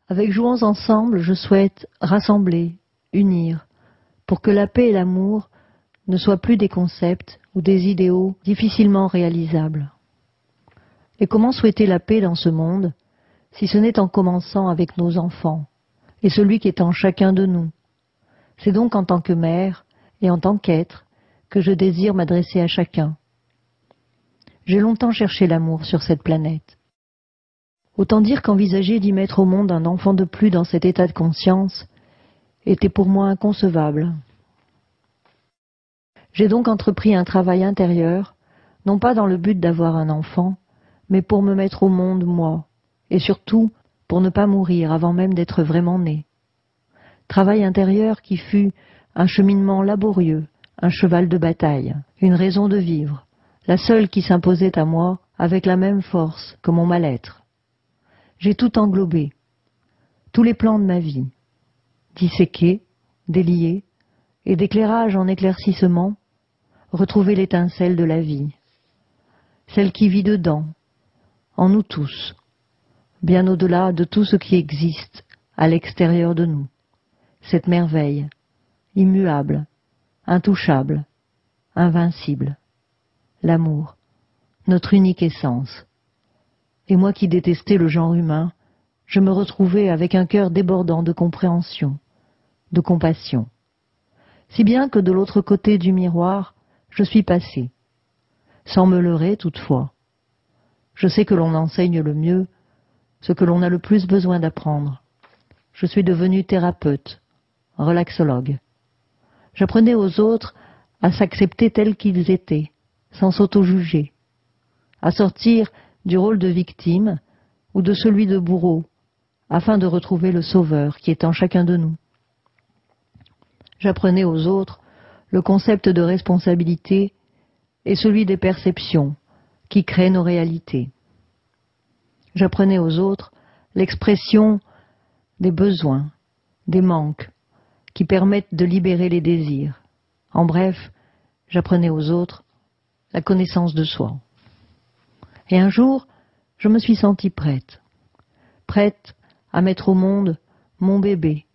Avec Jouons ensemble, je souhaite rassembler, unir, pour que la paix et l'amour ne soient plus des concepts ou des idéaux difficilement réalisables. Et comment souhaiter la paix dans ce monde, si ce n'est en commençant avec nos enfants, et celui qui est en chacun de nous? C'est donc en tant que mère et en tant qu'être que je désire m'adresser à chacun. J'ai longtemps cherché l'amour sur cette planète. Autant dire qu'envisager d'y mettre au monde un enfant de plus dans cet état de conscience était pour moi inconcevable. J'ai donc entrepris un travail intérieur, non pas dans le but d'avoir un enfant, mais pour me mettre au monde moi, et surtout pour ne pas mourir avant même d'être vraiment né. Travail intérieur qui fut un cheminement laborieux, un cheval de bataille, une raison de vivre, la seule qui s'imposait à moi avec la même force que mon mal-être. J'ai tout englobé, tous les plans de ma vie, disséqués, déliés, et d'éclairage en éclaircissement, retrouver l'étincelle de la vie, celle qui vit dedans, en nous tous, bien au-delà de tout ce qui existe à l'extérieur de nous, cette merveille, immuable, intouchable, invincible, l'amour, notre unique essence. Et moi qui détestais le genre humain, je me retrouvais avec un cœur débordant de compréhension, de compassion. Si bien que de l'autre côté du miroir, je suis passé, sans me leurrer toutefois. Je sais que l'on enseigne le mieux ce que l'on a le plus besoin d'apprendre. Je suis devenu thérapeute, relaxologue. J'apprenais aux autres à s'accepter tels qu'ils étaient, sans s'auto-juger, à sortir du rôle de victime ou de celui de bourreau, afin de retrouver le sauveur qui est en chacun de nous. J'apprenais aux autres le concept de responsabilité et celui des perceptions qui créent nos réalités. J'apprenais aux autres l'expression des besoins, des manques, qui permettent de libérer les désirs. En bref, j'apprenais aux autres la connaissance de soi. Et un jour, je me suis sentie prête à mettre au monde mon bébé.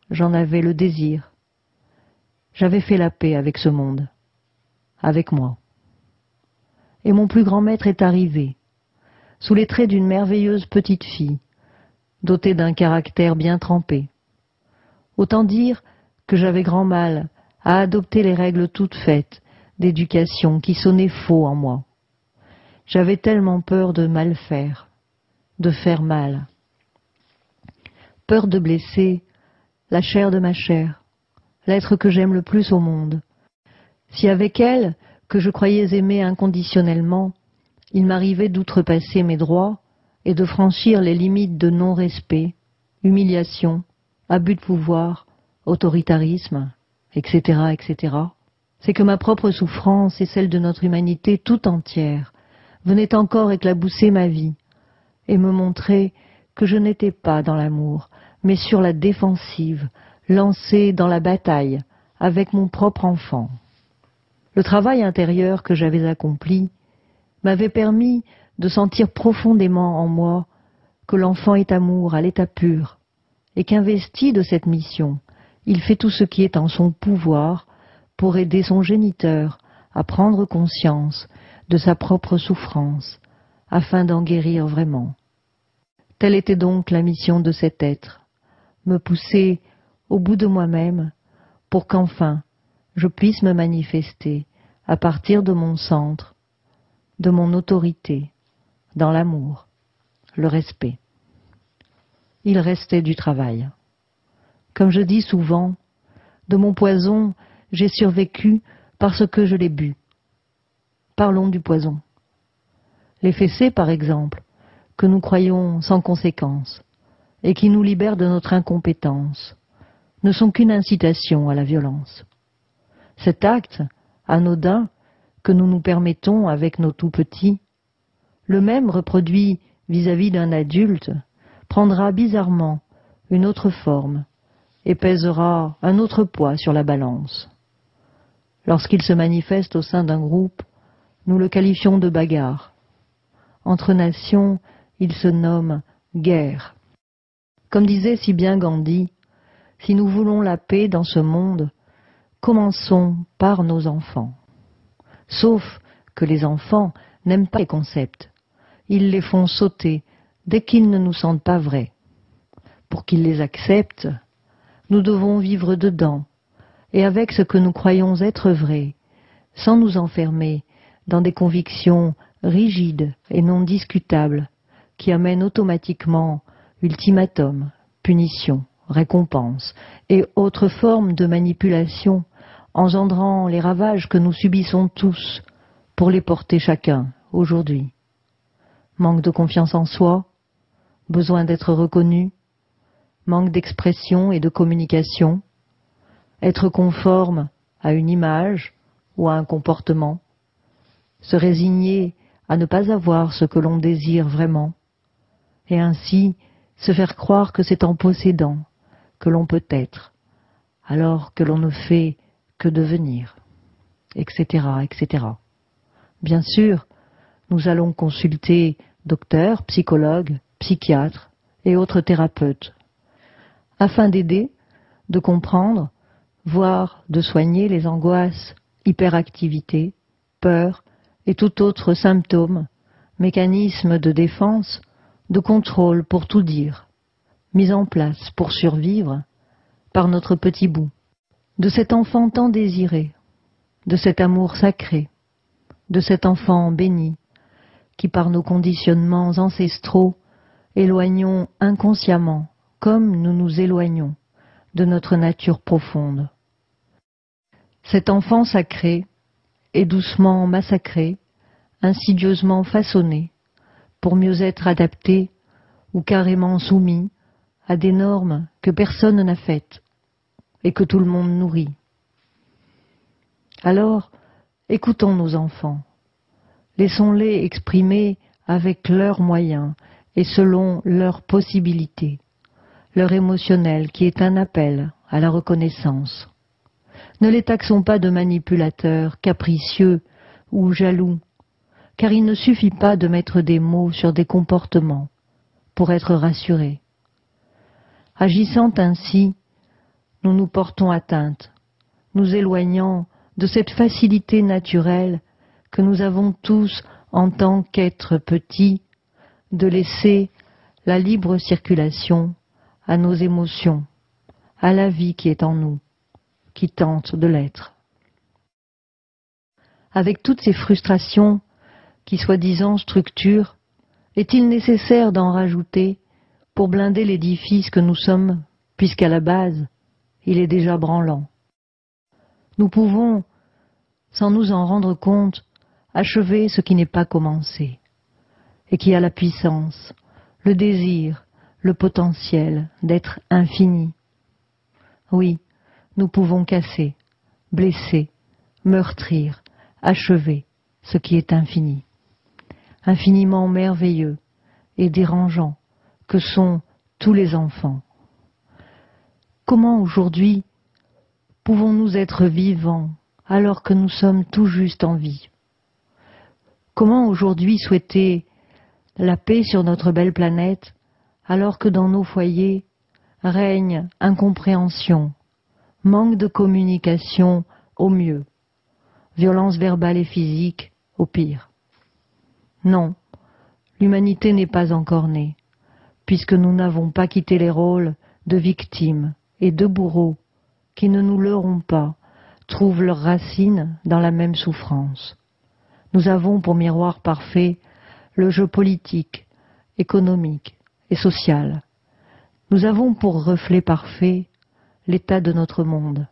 J'en avais le désir. J'avais fait la paix avec ce monde, avec moi. Et mon plus grand maître est arrivé, sous les traits d'une merveilleuse petite fille, dotée d'un caractère bien trempé. Autant dire que j'avais grand mal à adopter les règles toutes faites d'éducation qui sonnaient faux en moi. J'avais tellement peur de mal faire, de faire mal. Peur de blesser la chair de ma chair, l'être que j'aime le plus au monde. Si avec elle, que je croyais aimer inconditionnellement, il m'arrivait d'outrepasser mes droits et de franchir les limites de non-respect, humiliation, abus de pouvoir, autoritarisme, etc., etc., c'est que ma propre souffrance et celle de notre humanité tout entière venaient encore éclabousser ma vie et me montrer que je n'étais pas dans l'amour, mais sur la défensive, lancée dans la bataille avec mon propre enfant. Le travail intérieur que j'avais accompli m'avait permis de sentir profondément en moi que l'enfant est amour à l'état pur, et qu'investi de cette mission, il fait tout ce qui est en son pouvoir pour aider son géniteur à prendre conscience de sa propre souffrance, afin d'en guérir vraiment. Telle était donc la mission de cet être, me pousser au bout de moi-même pour qu'enfin je puisse me manifester à partir de mon centre, de mon autorité, dans l'amour, le respect. Il restait du travail. Comme je dis souvent, de mon poison, j'ai survécu parce que je l'ai bu. Parlons du poison. Les fessées, par exemple, que nous croyons sans conséquence et qui nous libèrent de notre incompétence, ne sont qu'une incitation à la violence. Cet acte, anodin, que nous nous permettons avec nos tout-petits, le même reproduit vis-à-vis d'un adulte, prendra bizarrement une autre forme et pèsera un autre poids sur la balance. Lorsqu'il se manifeste au sein d'un groupe, nous le qualifions de bagarre. Entre nations, il se nomme guerre. Comme disait si bien Gandhi, si nous voulons la paix dans ce monde, commençons par nos enfants. Sauf que les enfants n'aiment pas les concepts. Ils les font sauter dès qu'ils ne nous sentent pas vrais. Pour qu'ils les acceptent, nous devons vivre dedans et avec ce que nous croyons être vrai, sans nous enfermer dans des convictions rigides et non discutables qui amènent automatiquement ultimatum, punition, récompense et autres formes de manipulation engendrant les ravages que nous subissons tous pour les porter chacun aujourd'hui. Manque de confiance en soi, besoin d'être reconnu, manque d'expression et de communication, être conforme à une image ou à un comportement, se résigner à ne pas avoir ce que l'on désire vraiment, et ainsi se faire croire que c'est en possédant que l'on peut être, alors que l'on ne fait que devenir, etc., etc. Bien sûr, nous allons consulter docteurs, psychologues, psychiatres et autres thérapeutes, afin d'aider, de comprendre, voire de soigner les angoisses, hyperactivité, peur et tout autre symptôme, mécanisme de défense, de contrôle pour tout dire, mis en place pour survivre par notre petit bout, de cet enfant tant désiré, de cet amour sacré, de cet enfant béni, qui par nos conditionnements ancestraux éloignons inconsciemment, comme nous nous éloignons de notre nature profonde. Cet enfant sacré est doucement massacré, insidieusement façonné, pour mieux être adapté ou carrément soumis à des normes que personne n'a faites et que tout le monde nourrit. Alors, écoutons nos enfants, laissons-les exprimer avec leurs moyens et selon leurs possibilités, leur émotionnel qui est un appel à la reconnaissance. Ne les taxons pas de manipulateurs, capricieux ou jaloux, car il ne suffit pas de mettre des mots sur des comportements pour être rassurés. Agissant ainsi, nous nous portons atteinte, nous éloignant de cette facilité naturelle que nous avons tous en tant qu'êtres petits de laisser la libre circulation à nos émotions, à la vie qui est en nous, qui tente de l'être. Avec toutes ces frustrations qui soi-disant structurent, est-il nécessaire d'en rajouter pour blinder l'édifice que nous sommes, puisqu'à la base, il est déjà branlant? Nous pouvons, sans nous en rendre compte, achever ce qui n'est pas commencé, et qui a la puissance, le désir, le potentiel d'être infini. Oui, nous pouvons casser, blesser, meurtrir, achever ce qui est infini, infiniment merveilleux et dérangeant que sont tous les enfants. Comment aujourd'hui pouvons-nous être vivants alors que nous sommes tout juste en vie? Comment aujourd'hui souhaiter la paix sur notre belle planète alors que dans nos foyers règne incompréhension, manque de communication au mieux, violence verbale et physique au pire? Non, l'humanité n'est pas encore née, puisque nous n'avons pas quitté les rôles de victimes et de bourreaux qui, ne nous leurrons pas, trouvent leurs racines dans la même souffrance. Nous avons pour miroir parfait le jeu politique, économique et social. Nous avons pour reflet parfait l'état de notre monde.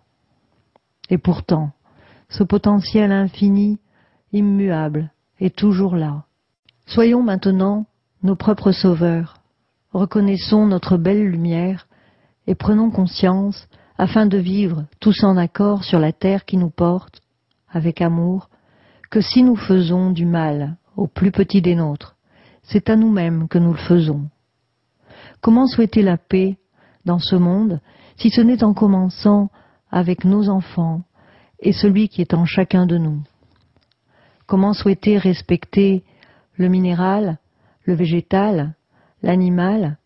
Et pourtant, ce potentiel infini, immuable, est toujours là. Soyons maintenant nos propres sauveurs, reconnaissons notre belle lumière et prenons conscience, afin de vivre tous en accord sur la terre qui nous porte, avec amour, que si nous faisons du mal au plus petit des nôtres, c'est à nous-mêmes que nous le faisons. Comment souhaiter la paix dans ce monde si ce n'est en commençant avec nos enfants et celui qui est en chacun de nous? Comment souhaiter respecter le minéral, le végétal, l'animal,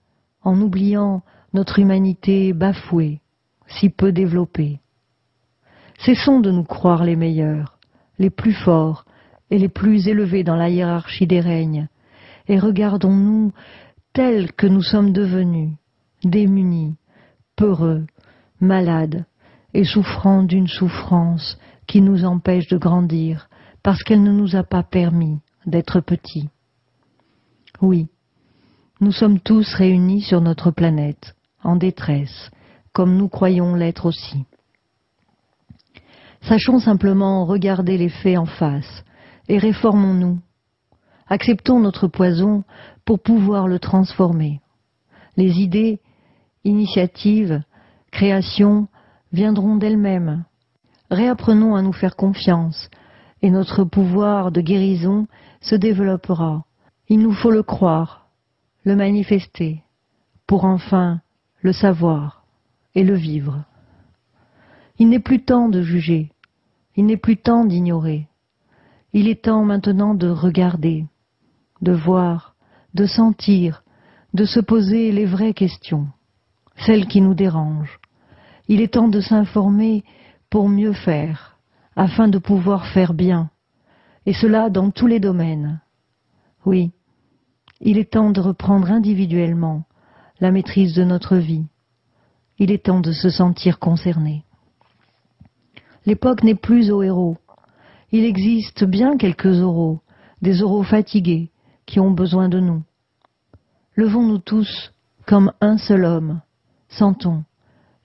en oubliant notre humanité bafouée, si peu développée. Cessons de nous croire les meilleurs, les plus forts et les plus élevés dans la hiérarchie des règnes, et regardons-nous tels que nous sommes devenus, démunis, peureux, malades, et souffrant d'une souffrance qui nous empêche de grandir, parce qu'elle ne nous a pas permis d'être petits. Oui, nous sommes tous réunis sur notre planète, en détresse, comme nous croyons l'être aussi. Sachons simplement regarder les faits en face, et réformons-nous. Acceptons notre poison pour pouvoir le transformer. Les idées, initiatives, créations viendront d'elles-mêmes. Réapprenons à nous faire confiance, et notre pouvoir de guérison se développera. Il nous faut le croire, le manifester, pour enfin le savoir et le vivre. Il n'est plus temps de juger, il n'est plus temps d'ignorer. Il est temps maintenant de regarder, de voir, de sentir, de se poser les vraies questions, celles qui nous dérangent. Il est temps de s'informer pour mieux faire, afin de pouvoir faire bien, et cela dans tous les domaines. Oui, il est temps de reprendre individuellement la maîtrise de notre vie. Il est temps de se sentir concerné. L'époque n'est plus aux héros. Il existe bien quelques oraux, des oraux fatigués, qui ont besoin de nous. Levons-nous tous comme un seul homme, sentons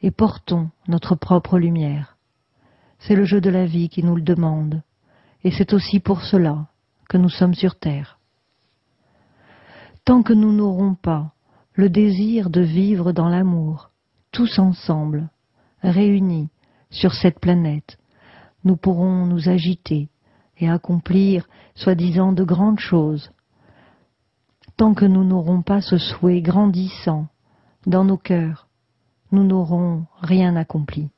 et portons notre propre lumière. C'est le jeu de la vie qui nous le demande, et c'est aussi pour cela que nous sommes sur terre. Tant que nous n'aurons pas le désir de vivre dans l'amour, tous ensemble, réunis sur cette planète, nous pourrons nous agiter et accomplir, soi-disant, de grandes choses. Tant que nous n'aurons pas ce souhait grandissant dans nos cœurs, nous n'aurons rien accompli.